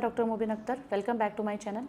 Doctor Mubin Akhtar, welcome back to my channel.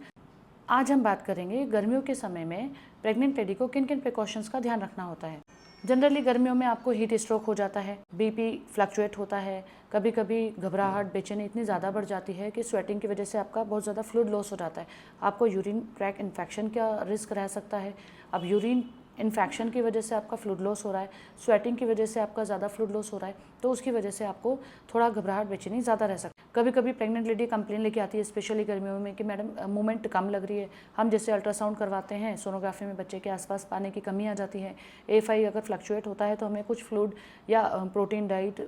आज हम बात करेंगे गर्मियों के समय में प्रेग्नेंट लेडी को किन किन प्रिकॉशंस का ध्यान रखना होता है। जनरली गर्मियों में आपको हीट स्ट्रोक हो जाता है, बीपी फ्लक्चुएट होता है, कभी कभी घबराहट बेचैनी इतनी ज़्यादा बढ़ जाती है कि स्वेटिंग की वजह से आपका बहुत ज़्यादा फ्लूइड लॉस हो जाता है। आपको यूरिन ट्रैक इन्फेक्शन का रिस्क रह सकता है। अब यूरिन इन्फेक्शन की वजह से आपका फ्लूइड लॉस हो रहा है, स्वेटिंग की वजह से आपका ज़्यादा फ्लूइड लॉस हो रहा है, तो उसकी वजह से आपको थोड़ा घबराहट बेचैनी ज़्यादा रह सकती है। कभी कभी प्रेग्नेंट लेडी कंप्लेन लेके आती है, स्पेशली गर्मियों में, कि मैडम मूवमेंट कम लग रही है। हम जैसे अल्ट्रासाउंड करवाते हैं, सोनोग्राफी में बच्चे के आसपास पानी की कमी आ जाती है, A5 अगर फ्लक्चुएट होता है तो हमें कुछ फ्लूइड या प्रोटीन डाइट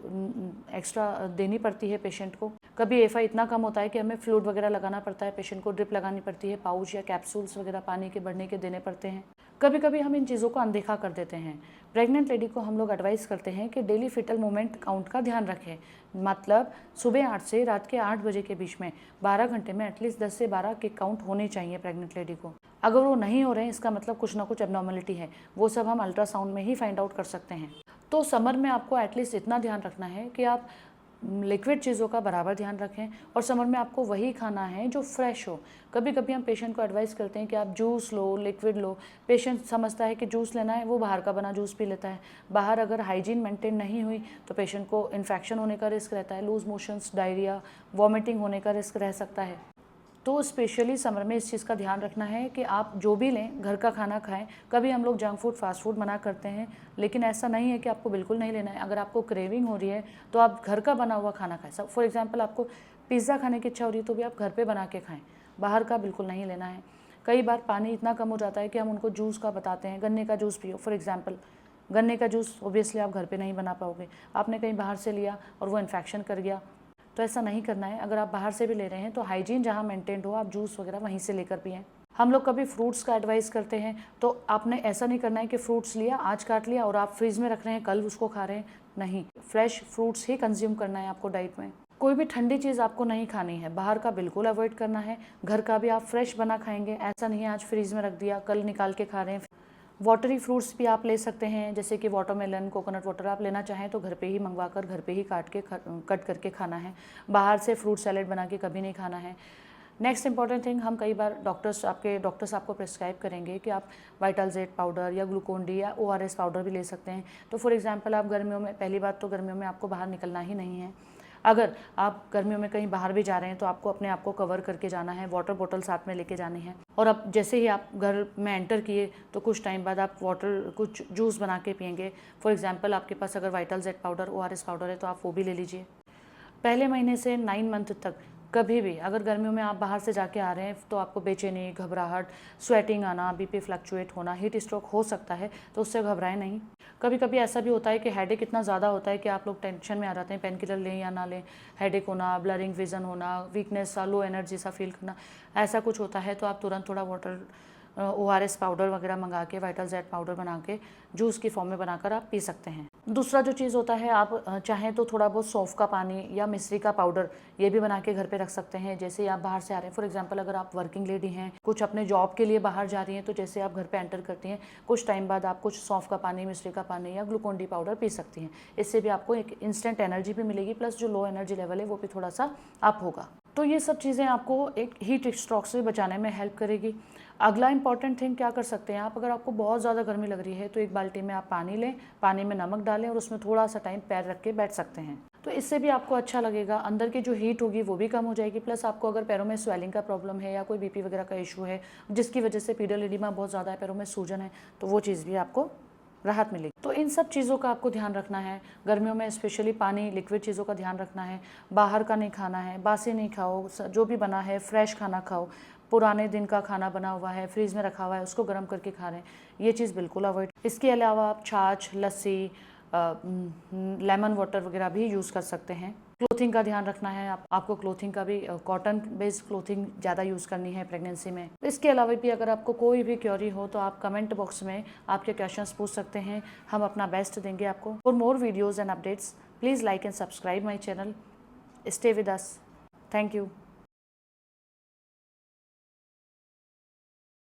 एक्स्ट्रा देनी पड़ती है पेशेंट को। कभी A5 इतना कम होता है कि हमें फ्लूइड वगैरह लगाना पड़ता है, पेशेंट को ड्रिप लगानी पड़ती है, पाउच या कैप्सूल्स वगैरह पानी के बढ़ने के देने पड़ते हैं। कभी कभी हम इन चीज़ों को अनदेखा कर देते हैं। प्रेग्नेंट लेडी को हम लोग एडवाइस करते हैं कि डेली फिटल मोमेंट काउंट का ध्यान रखें। मतलब सुबह 8 से रात के 8 बजे के बीच में 12 घंटे में एटलीस्ट 10 से 12 के काउंट होने चाहिए प्रेग्नेंट लेडी को। अगर वो नहीं हो रहे हैं, इसका मतलब कुछ ना कुछ एबनॉर्मलिटी है। वो सब हम अल्ट्रासाउंड में ही फाइंड आउट कर सकते हैं। तो समर में आपको एटलीस्ट इतना ध्यान रखना है कि आप लिक्विड चीज़ों का बराबर ध्यान रखें, और समर में आपको वही खाना है जो फ्रेश हो। कभी कभी हम पेशेंट को एडवाइस करते हैं कि आप जूस लो, लिक्विड लो। पेशेंट समझता है कि जूस लेना है, वो बाहर का बना जूस पी लेता है। बाहर अगर हाइजीन मेंटेन नहीं हुई तो पेशेंट को इन्फेक्शन होने का रिस्क रहता है, लूज मोशंस, डायरिया, वॉमिटिंग होने का रिस्क रह सकता है। तो स्पेशली समर में इस चीज़ का ध्यान रखना है कि आप जो भी लें घर का खाना खाएं। कभी हम लोग जंक फूड, फास्ट फूड मना करते हैं, लेकिन ऐसा नहीं है कि आपको बिल्कुल नहीं लेना है। अगर आपको क्रेविंग हो रही है तो आप घर का बना हुआ खाना खाएं। सब फॉर एग्जांपल आपको पिज़्ज़ा खाने की इच्छा हो रही है तो भी आप घर पे बना के खाएं, बाहर का बिल्कुल नहीं लेना है। कई बार पानी इतना कम हो जाता है कि हम उनको जूस का बताते हैं, गन्ने का जूस पियो फॉर एग्जाम्पल। गन्ने का जूस ओबियसली आप घर पर नहीं बना पाओगे, आपने कहीं बाहर से लिया और वो इन्फेक्शन कर गया, तो ऐसा नहीं करना है। अगर आप बाहर से भी ले रहे हैं तो हाइजीन जहाँ मेंटेन हो, आप जूस वगैरह वहीं से लेकर पिएं। हम लोग कभी फ्रूट्स का एडवाइस करते हैं तो आपने ऐसा नहीं करना है कि फ्रूट्स लिया, आज काट लिया और आप फ्रीज में रख रहे हैं, कल उसको खा रहे हैं। नहीं, फ्रेश फ्रूट्स ही कंज्यूम करना है आपको डाइट में। कोई भी ठंडी चीज़ आपको नहीं खानी है, बाहर का बिल्कुल अवॉइड करना है। घर का भी आप फ्रेश बना खाएंगे, ऐसा नहीं है आज फ्रीज में रख दिया कल निकाल के खा रहे हैं। वाटरी फ्रूट्स भी आप ले सकते हैं, जैसे कि वाटरमेलन, कोकोनट वाटर आप लेना चाहें तो घर पे ही मंगवा कर घर पे ही कट करके खाना है। बाहर से फ्रूट सैलेड बना के कभी नहीं खाना है। नेक्स्ट इंपॉर्टेंट थिंग, हम कई बार डॉक्टर्स आपको प्रिस्क्राइब करेंगे कि आप वाइटल-जेड पाउडर या ग्लूकोन डी या ORS पाउडर भी ले सकते हैं। तो फॉर एग्जांपल आप गर्मियों में, पहली बात तो गर्मियों में आपको बाहर निकलना ही नहीं है। अगर आप गर्मियों में कहीं बाहर भी जा रहे हैं तो आपको अपने आप को कवर करके जाना है, वाटर बॉटल साथ में लेके जानी है। और अब जैसे ही आप घर में एंटर किए तो कुछ टाइम बाद आप कुछ जूस बना के पिएंगे। फॉर एग्जांपल आपके पास अगर वाइटल-जेड पाउडर, ORS पाउडर है तो आप वो भी ले लीजिए। पहले महीने से 9 मंथ तक कभी भी अगर गर्मियों में आप बाहर से जाके आ रहे हैं तो आपको बेचैनी, घबराहट, स्वेटिंग आना, बीपी फ्लक्चुएट होना, हीट स्ट्रोक हो सकता है, तो उससे घबराएं नहीं। कभी कभी ऐसा भी होता है कि हेडेक इतना ज़्यादा होता है कि आप लोग टेंशन में आ जाते हैं, पेन किलर लें या ना लें। हेडेक होना, ब्लरिंग विजन होना, वीकनेस सा, लो एनर्जी सा फील करना, ऐसा कुछ होता है तो आप तुरंत थोड़ा वाटर ORS पाउडर वगैरह मंगा के, वाइटल-जेड पाउडर बना के जूस की फॉर्म में बनाकर आप पी सकते हैं। दूसरा जो चीज़ होता है, आप चाहें तो थोड़ा बहुत सौंफ का पानी या मिश्री का पाउडर ये भी बना के घर पे रख सकते हैं। जैसे आप बाहर से आ रहे हैं, फॉर एग्जांपल अगर आप वर्किंग लेडी हैं, कुछ अपने जॉब के लिए बाहर जा रही हैं, तो जैसे आप घर पे एंटर करती हैं, कुछ टाइम बाद आप कुछ सौंफ का पानी, मिश्री का पानी या ग्लूकोन डी पाउडर पी सकती हैं। इससे भी आपको एक इंस्टेंट एनर्जी भी मिलेगी, प्लस जो लो एनर्जी लेवल है वो भी थोड़ा सा अप होगा। तो ये सब चीज़ें आपको एक हीट स्ट्रोक से बचाने में हेल्प करेगी। अगला इंपॉर्टेंट थिंग क्या कर सकते हैं आप, अगर आपको बहुत ज़्यादा गर्मी लग रही है तो एक बाल्टी में आप पानी लें, पानी में नमक डालें और उसमें थोड़ा सा टाइम पैर रख के बैठ सकते हैं। तो इससे भी आपको अच्छा लगेगा, अंदर की जो हीट होगी वो भी कम हो जाएगी। प्लस आपको अगर पैरों में स्वेलिंग का प्रॉब्लम है या कोई बीपी वगैरह का इशू है जिसकी वजह से पीडल एडिमा बहुत ज़्यादा है, पैरों में सूजन है, तो वो चीज़ भी आपको राहत मिलेगी। तो इन सब चीज़ों का आपको ध्यान रखना है। गर्मियों में स्पेशली पानी, लिक्विड चीज़ों का ध्यान रखना है। बाहर का नहीं खाना है, बासी नहीं खाओ, जो भी बना है फ्रेश खाना खाओ। पुराने दिन का खाना बना हुआ है, फ्रीज में रखा हुआ है, उसको गर्म करके खा रहे हैं, ये चीज़ बिल्कुल अवॉइड। इसके अलावा आप छाछ, लस्सी, लेमन वाटर वगैरह भी यूज़ कर सकते हैं। क्लोथिंग का ध्यान रखना है, आपको क्लोथिंग का भी कॉटन बेस्ड क्लोथिंग ज़्यादा यूज़ करनी है प्रेगनेंसी में। इसके अलावा भी अगर आपको कोई भी क्वेरी हो तो आप कमेंट बॉक्स में आपके क्वेश्चंस पूछ सकते हैं, हम अपना बेस्ट देंगे आपको। For more videos and updates please like and subscribe my channel. Stay with us. Thank you.